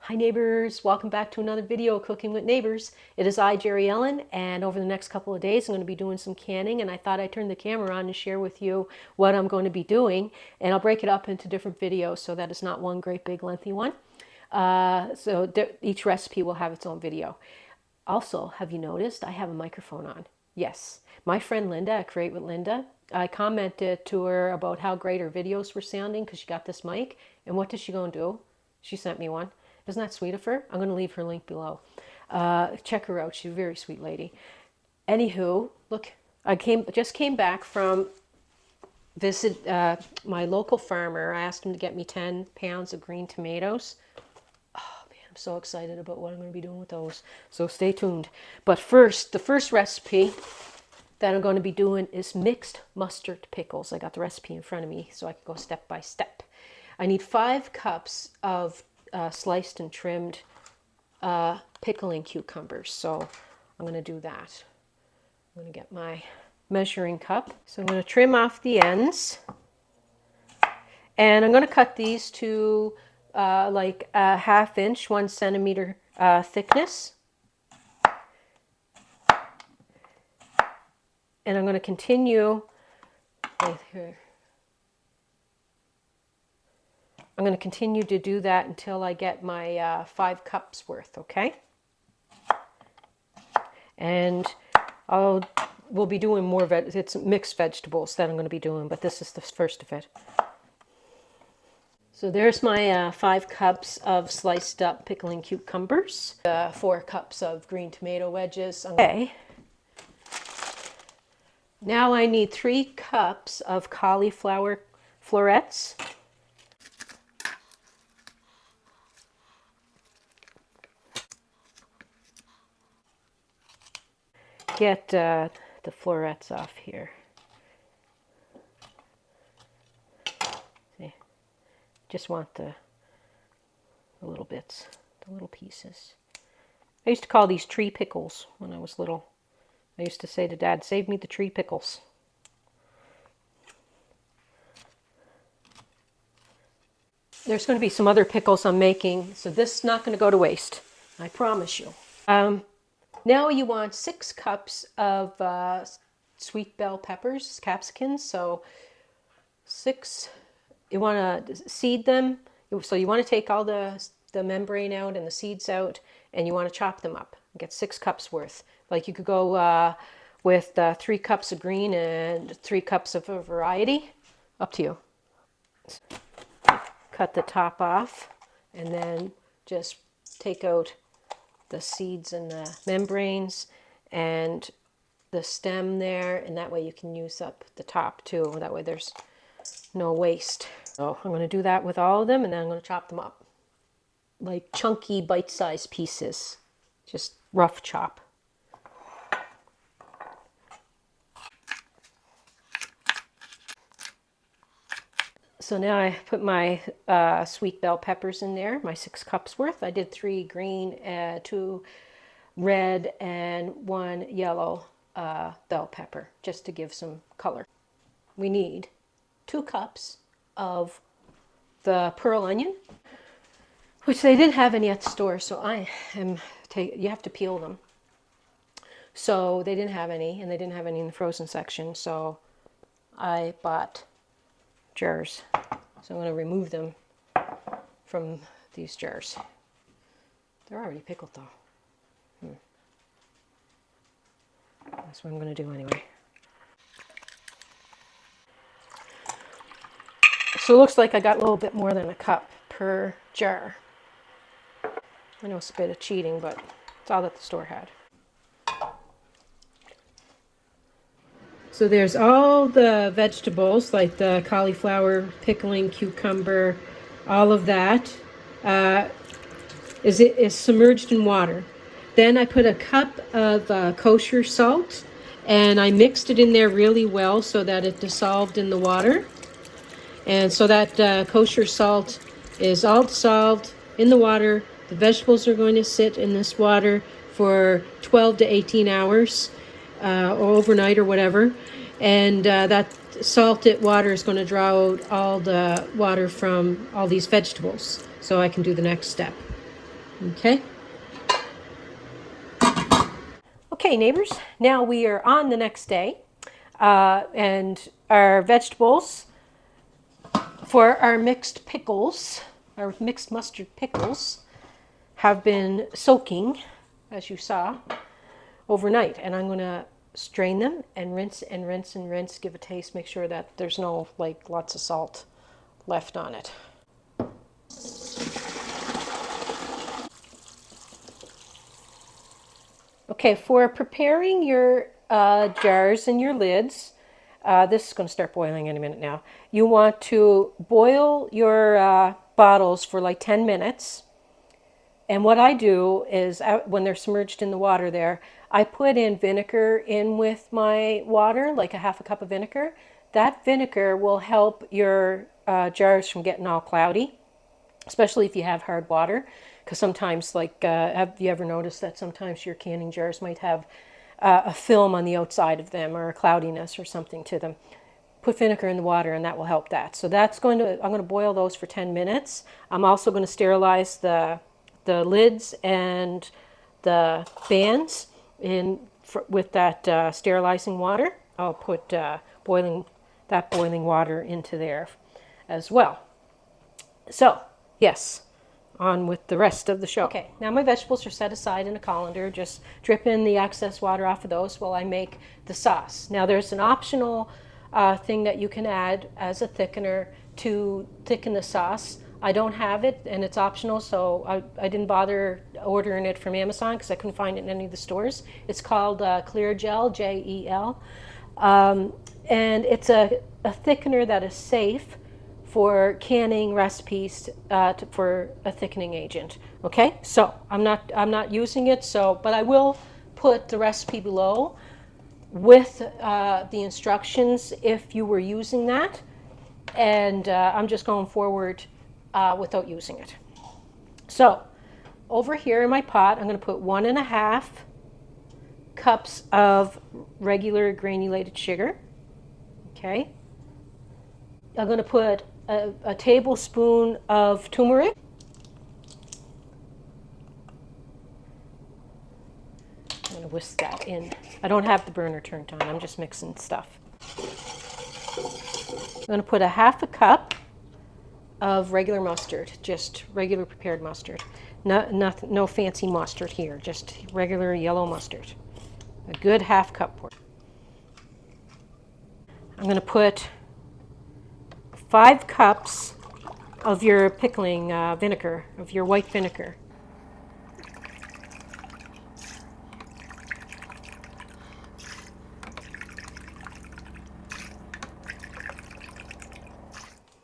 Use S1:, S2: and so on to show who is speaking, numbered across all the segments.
S1: Hi neighbors, welcome back to another video, Cooking with Neighbors. It is I, Jerry Ellen, and over the next couple of days I'm going to be doing some canning, and I thought I'd turn the camera on and share with you what I'm going to be doing, and I'll break it up into different videos so that it's not one great big lengthy one. Each recipe will have its own video. Also, have you noticed I have a microphone on? Yes, my friend Linda at Create with Linda, I commented to her about how great her videos were sounding because she got this mic, and what did she go and do? She sent me one. Isn't that sweet of her? I'm going to leave her link below. Check her out. She's a very sweet lady. Anywho, look, I just came back from visit my local farmer. I asked him to get me 10 pounds of green tomatoes. Oh man, I'm so excited about what I'm going to be doing with those. So stay tuned. But first, the first recipe that I'm going to be doing is mixed mustard pickles. I got the recipe in front of me so I can go step by step. I need 5 cups of sliced and trimmed pickling cucumbers. So I'm going to do that. I'm going to get my measuring cup. So I'm going to trim off the ends. And I'm going to cut these to like a 1/2 inch, 1 centimeter thickness. And I'm going to continue right here. I'm going to continue to do that until I get my 5 cups worth, okay? And we'll be doing more it's mixed vegetables that I'm going to be doing, but this is the first of it. So there's my 5 cups of sliced up pickling cucumbers, 4 cups of green tomato wedges. Okay. Now I need 3 cups of cauliflower florets. Get the florets off here. See, just want the little bits, the little pieces. I used to call these tree pickles when I was little. I used to say to Dad, "Save me the tree pickles." There's going to be some other pickles I'm making, so this is not going to go to waste. I promise you. Now you want 6 cups of sweet bell peppers, capsicums. So 6, you want to seed them. So you want to take all the membrane out and the seeds out, and you want to chop them up. Get 6 cups worth. Like you could go with 3 cups of green and 3 cups of a variety. Up to you. Cut the top off, and then just take out the seeds and the membranes and the stem there, and that way you can use up the top too. That way there's no waste. So I'm going to do that with all of them, and then I'm going to chop them up like chunky bite-sized pieces, just rough chop. So now I put my sweet bell peppers in there, my 6 cups worth. I did 3 green, 2 red, and 1 yellow bell pepper, just to give some color. We need 2 cups of the pearl onion, which they didn't have any at the store, so you have to peel them. So they didn't have any, and they didn't have any in the frozen section, so I bought jars. So I'm going to remove them from these jars. They're already pickled though. That's what I'm going to do anyway. So it looks like I got a little bit more than a cup per jar. I know it's a bit of cheating, but it's all that the store had. So there's all the vegetables, like the cauliflower, pickling, cucumber, all of that is submerged in water. Then I put a cup of kosher salt, and I mixed it in there really well so that it dissolved in the water. And so that kosher salt is all dissolved in the water. The vegetables are going to sit in this water for 12 to 18 hours. Or overnight or whatever, and that salted water is going to draw out all the water from all these vegetables, so I can do the next step. Okay. Okay, neighbors, now we are on the next day, and our vegetables for our mixed pickles, our mixed mustard pickles, have been soaking, as you saw, overnight. And I'm going to strain them and rinse and rinse and rinse, give a taste, make sure that there's no, like, lots of salt left on it. Okay, for preparing your jars and your lids, this is going to start boiling in a minute now. You want to boil your bottles for like 10 minutes. And what I do is when they're submerged in the water there, I put in vinegar in with my water, like a half a cup of vinegar. That vinegar will help your jars from getting all cloudy, especially if you have hard water. Because sometimes, like, have you ever noticed that sometimes your canning jars might have a film on the outside of them or a cloudiness or something to them? Put vinegar in the water and that will help that. So I'm going to boil those for 10 minutes. I'm also going to sterilize the lids and the bands with that sterilizing water. I'll put boiling water into there as well. So, yes, on with the rest of the show. Okay, now my vegetables are set aside in a colander. Just drip in the excess water off of those while I make the sauce. Now there's an optional thing that you can add as a thickener to thicken the sauce. I don't have it, and it's optional, so I didn't bother ordering it from Amazon because I couldn't find it in any of the stores. It's called Clearjel, J-E-L, and it's a thickener that is safe for canning recipes for a thickening agent. Okay, so I'm not using it, but I will put the recipe below with the instructions if you were using that, and I'm just going forward without using it. So over here in my pot, I'm going to put 1.5 cups of regular granulated sugar. Okay, I'm going to put a tablespoon of turmeric. I'm going to whisk that in. I don't have the burner turned on. I'm just mixing stuff. I'm going to put 1/2 cup of regular mustard, just regular prepared mustard. No fancy mustard here, just regular yellow mustard. A good 1/2 cup pour. I'm going to put 5 cups of your pickling vinegar, of your white vinegar.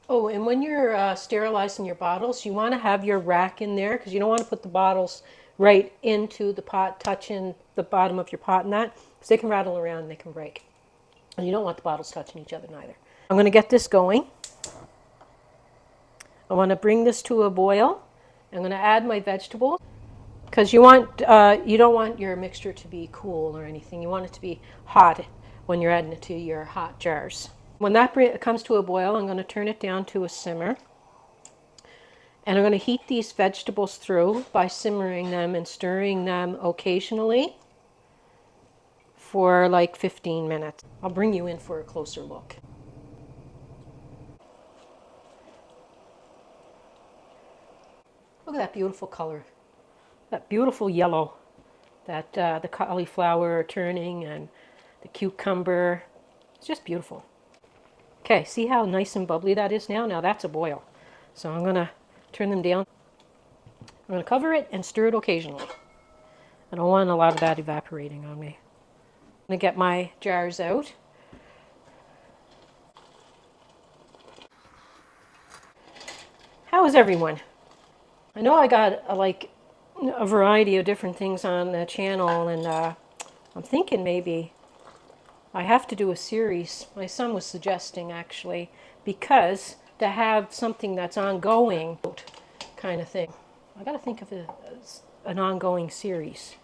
S1: Oh, and when you're sterilizing your bottles, you want to have your rack in there because you don't want to put the bottles right into the pot, touching the bottom of your pot and that, because they can rattle around and they can break. And you don't want the bottles touching each other neither. I'm going to get this going. I want to bring this to a boil. I'm going to add my vegetables because you don't want your mixture to be cool or anything. You want it to be hot when you're adding it to your hot jars. When that comes to a boil, I'm going to turn it down to a simmer. And I'm going to heat these vegetables through by simmering them and stirring them occasionally for like 15 minutes. I'll bring you in for a closer look. Look at that beautiful color, that beautiful yellow, that the cauliflower turning and the cucumber. It's just beautiful. Okay, see how nice and bubbly that is now? Now that's a boil. So I'm going to turn them down. I'm going to cover it and stir it occasionally. I don't want a lot of that evaporating on me. I'm going to get my jars out. How is everyone? I know I got a variety of different things on the channel, and I'm thinking maybe I have to do a series. My son was suggesting, actually, because to have something that's ongoing kind of thing. I got to think of an ongoing series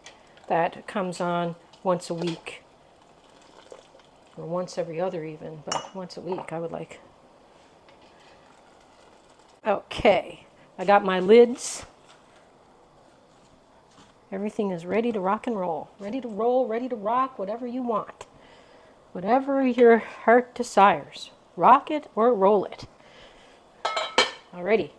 S1: that comes on once a week, or once every other even, but once a week I would like. Okay, I got my lids Everything is ready to rock and roll. Ready to roll, ready to rock, whatever you want. Whatever your heart desires. Rock it or roll it. Alrighty.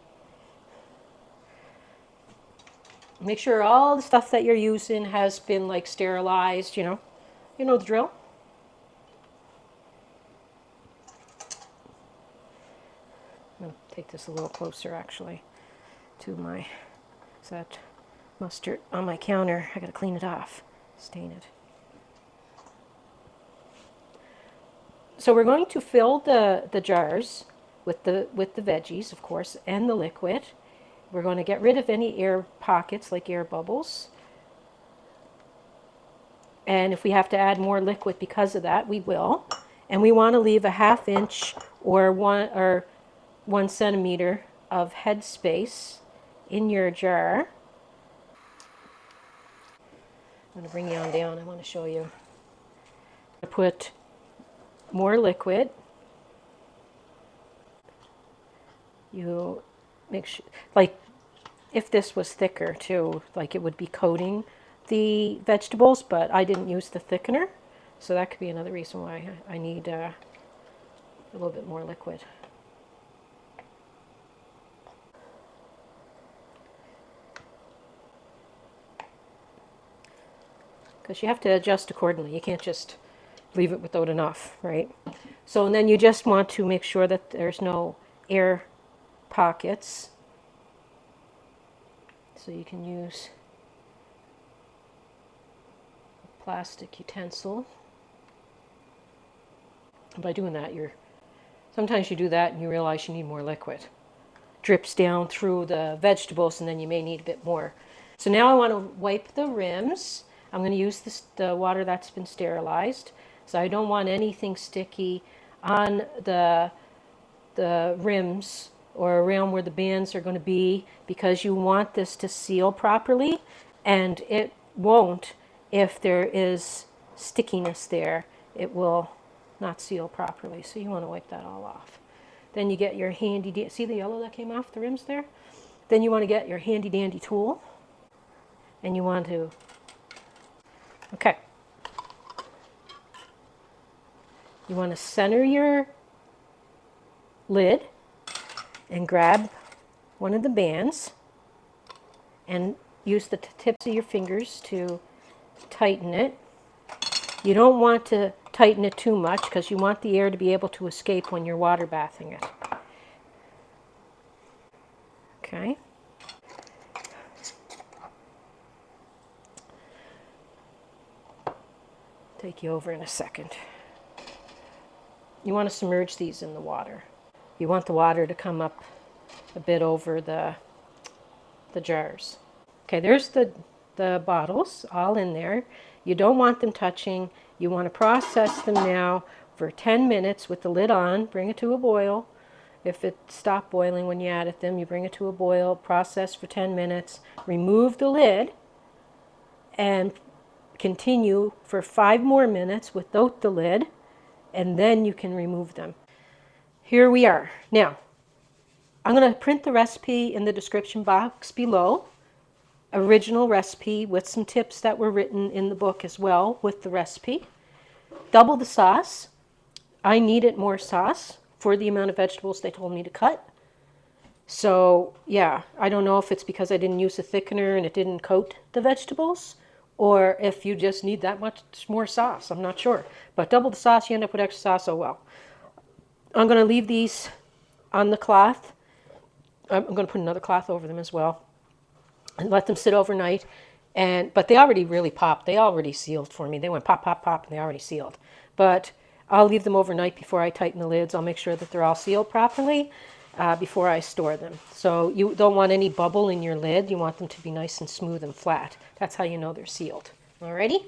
S1: Make sure all the stuff that you're using has been like sterilized, you know. You know the drill. I'm going to take this a little closer actually to my, is that mustard on my counter. I got to clean it off, stain it. So we're going to fill the jars with the veggies, of course, and the liquid. We're going to get rid of any air pockets, like air bubbles. And if we have to add more liquid because of that, we will. And we want to leave a 1/2 inch or 1 centimeter of head space in your jar. I'm going to bring you on down. I want to show you. I put more liquid. You make sure, like if this was thicker too, like it would be coating the vegetables, but I didn't use the thickener, so that could be another reason why I need a little bit more liquid. Because you have to adjust accordingly. You can't just leave it without enough, right? So and then you just want to make sure that there's no air pockets. So you can use a plastic utensil. And by doing that, sometimes you do that and you realize you need more liquid. Drips down through the vegetables and then you may need a bit more. So now I want to wipe the rims. I'm going to use the water that's been sterilized. So I don't want anything sticky on the rims or around where the bands are going to be, because you want this to seal properly, and it won't if there is stickiness there. It will not seal properly, so you want to wipe that all off. Then you get your handy, see the yellow that came off the rims there? Then you want to get your handy dandy tool, and you want to, okay. You want to center your lid and grab one of the bands and use the tips of your fingers to tighten it. You don't want to tighten it too much because you want the air to be able to escape when you're water bathing it. Okay. Take you over in a second. You want to submerge these in the water. You want the water to come up a bit over the jars. Okay, there's the bottles all in there. You don't want them touching. You want to process them now for 10 minutes with the lid on. Bring it to a boil. If it stopped boiling when you added them, you bring it to a boil, process for 10 minutes, remove the lid, and continue for 5 more minutes without the lid, and then you can remove them. Here we are. Now, I'm going to print the recipe in the description box below. Original recipe with some tips that were written in the book as well with the recipe. Double the sauce. I needed more sauce for the amount of vegetables they told me to cut. So, yeah, I don't know if it's because I didn't use a thickener and it didn't coat the vegetables, or if you just need that much more sauce. I'm not sure. But double the sauce, you end up with extra sauce, oh well. I'm going to leave these on the cloth. I'm going to put another cloth over them as well and let them sit overnight. But they already really popped. They already sealed for me. They went pop, pop, pop, and they already sealed. But I'll leave them overnight before I tighten the lids. I'll make sure that they're all sealed properly before I store them. So you don't want any bubble in your lid. You want them to be nice and smooth and flat. That's how you know they're sealed. Alrighty?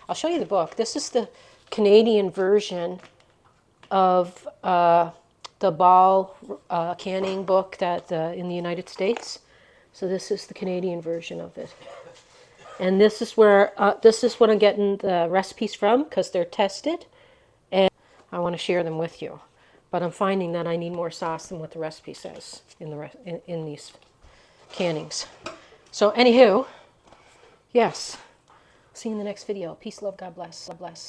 S1: I'll show you the book. This is the Canadian version of the Ball canning book that in the United States. So this is the Canadian version of it. And this is where this is what I'm getting the recipes from, because they're tested, and I want to share them with you. But I'm finding that I need more sauce than what the recipe says in these cannings. So anywho, yes. See you in the next video. Peace, love, God bless. God bless.